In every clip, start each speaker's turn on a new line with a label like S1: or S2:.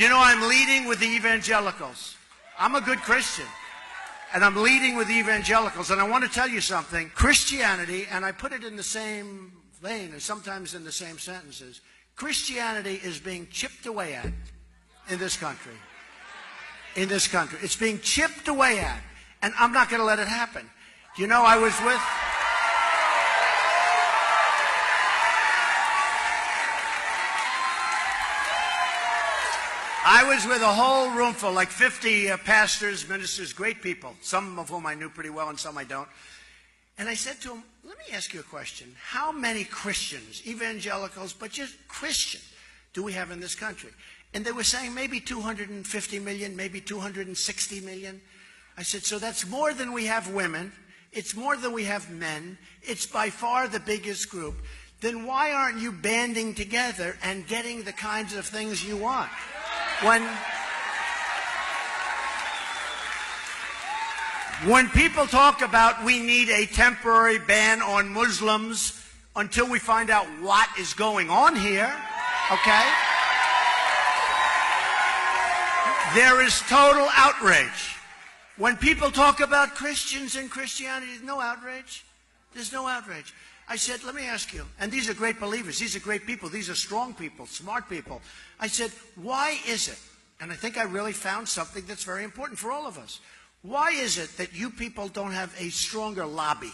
S1: You know, I'm leading with the evangelicals. I'm a good Christian. And I'm leading with the evangelicals. And I want to tell you something. Christianity, and I put it in the same vein, and sometimes in the same sentences, Christianity is being chipped away at in this country. In this country. It's being chipped away at. And I'm not going to let it happen. You know, I was with a whole room full, like 50 pastors, ministers, great people, some of whom I knew pretty well and some I don't. And I said to them, let me ask you a question. How many Christians, evangelicals, but just Christians, do we have in this country? And they were saying maybe 250 million, maybe 260 million. I said, so that's more than we have women. It's more than we have men. It's by far the biggest group. Then why aren't you banding together and getting the kinds of things you want? When people talk about we need a temporary ban on Muslims until we find out what is going on here, okay? There is total outrage. When people talk about Christians and Christianity, there's no outrage. There's no outrage. I said, let me ask you, and these are great believers, these are great people, these are strong people, smart people. I said, why is it, and I think I really found something that's very important for all of us, why is it that you people don't have a stronger lobby?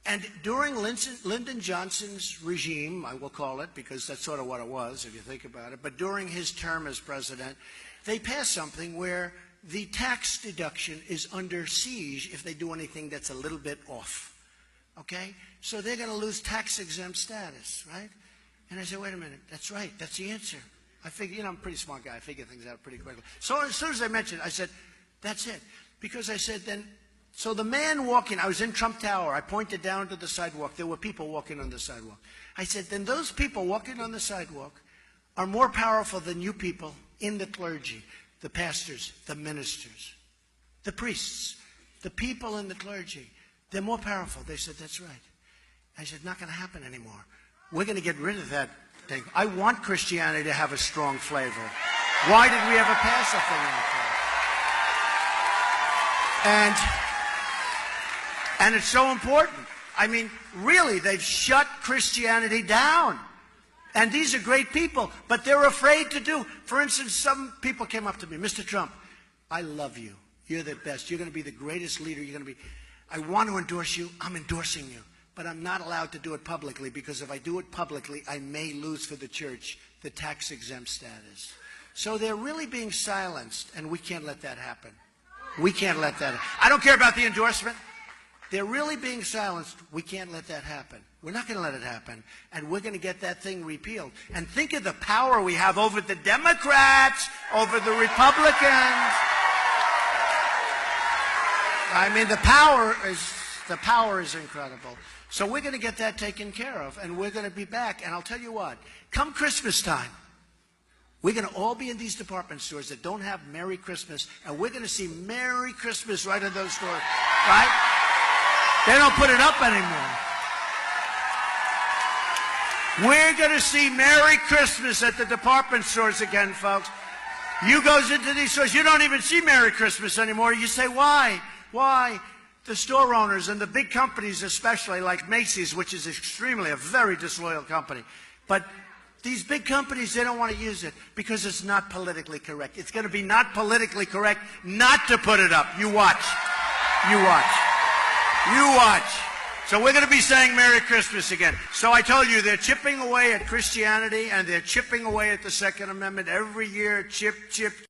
S1: And during Lyndon Johnson's regime, I will call it, because that's sort of what it was, if you think about it, but during his term as president, they passed something where the tax deduction is under siege if they do anything that's a little bit off. Okay? So they're going to lose tax-exempt status, right? And I said, wait a minute, that's right, that's the answer. I figure, you know, I'm a pretty smart guy, I figure things out pretty quickly. So as soon as I mentioned it, I said, that's it. Because I said then, so the man walking, I was in Trump Tower, I pointed down to the sidewalk, there were people walking on the sidewalk. I said, then those people walking on the sidewalk are more powerful than you people in the clergy, the pastors, the ministers, the priests, the people in the clergy. They're more powerful. They said, that's right. I said, not going to happen anymore. We're going to get rid of that thing. I want Christianity to have a strong flavor. Why did we ever pass something like that? And it's so important. I mean, really, they've shut Christianity down. And these are great people, but they're afraid to do. For instance, some people came up to me, Mr. Trump, I love you. You're the best. You're going to be the greatest leader. You're going to be. I want to endorse you. I'm endorsing you. But I'm not allowed to do it publicly because if I do it publicly, I may lose for the church the tax-exempt status. So they're really being silenced, and we can't let that happen. We can't let that happen. I don't care about the endorsement. They're really being silenced. We can't let that happen. We're not going to let it happen. And we're going to get that thing repealed. And think of the power we have over the Democrats, over the Republicans. I mean, the power is incredible. So we're going to get that taken care of, and we're going to be back. And I'll tell you what, come Christmas time, we're going to all be in these department stores that don't have Merry Christmas, and we're going to see Merry Christmas right in those stores, right? They don't put it up anymore. We're going to see Merry Christmas at the department stores again, folks. You goes into these stores, you don't even see Merry Christmas anymore. You say, why? Why? The store owners and the big companies especially, like Macy's, which is a very disloyal company. But these big companies, they don't want to use it because it's not politically correct. It's going to be not politically correct not to put it up. You watch. You watch. You watch. So we're going to be saying Merry Christmas again. So I told you they're chipping away at Christianity and they're chipping away at the Second Amendment every year. Chip, chip,